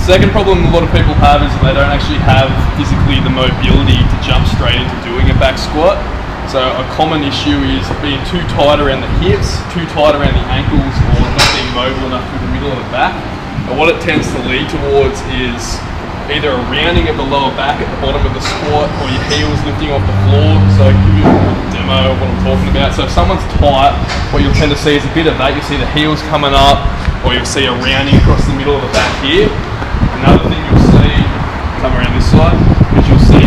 Second problem a lot of people have is that they don't actually have physically the mobility to jump straight into doing a back squat. So a common issue is being too tight around the hips, too tight around the ankles, or not being mobile enough through the middle of the back. And what it tends to lead towards is either a rounding of the lower back at the bottom of the squat, or your heels lifting off the floor. So I'll give you a demo of what I'm talking about. So if someone's tight, what you'll tend to see is a bit of that. You'll see the heels coming up, or you'll see a rounding across the middle of the back here. Another thing you'll see, come around this side, is you'll see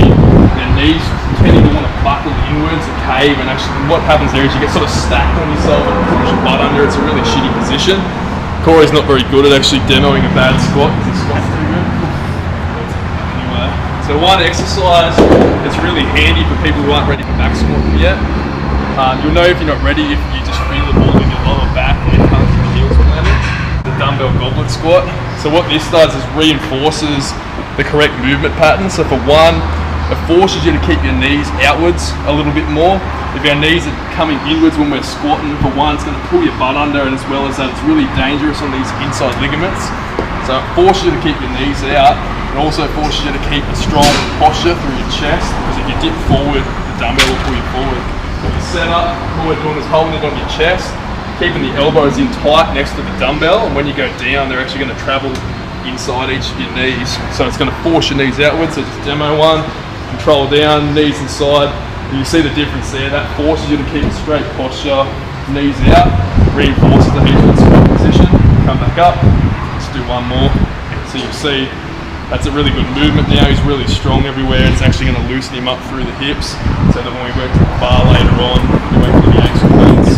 their knees tending to want to buckle inwards and cave, and actually what happens there is you get sort of stacked on yourself and push your butt under. It's a really shitty position. Corey's not very good at actually demoing a bad squat because his squat's too good. Anyway, so one exercise that's really handy for people who aren't ready for back squatting yet. You'll know if you're not ready if you just feel it all in your lower back and it comes from the heels planted. The dumbbell goblet squat. So what this does is reinforces the correct movement pattern. So for one, it forces you to keep your knees outwards a little bit more. If our knees are coming inwards when we're squatting, for one, it's going to pull your butt under, and as well as that, it's really dangerous on these inside ligaments. So it forces you to keep your knees out. It also forces you to keep a strong posture through your chest, because if you dip forward, the dumbbell will pull you forward. When you set up, all we're doing is holding it on your chest, keeping the elbows in tight next to the dumbbell, and when you go down, they're actually going to travel inside each of your knees. So it's going to force your knees outwards. So just demo one, control down, knees inside. And you see the difference there. That forces you to keep a straight posture, knees out, reinforces the heat in squat position. Come back up. Let's do one more. So you see that's a really good movement now. He's really strong everywhere. It's actually going to loosen him up through the hips, so that when we work to the bar later on, we won't get any ankle pains.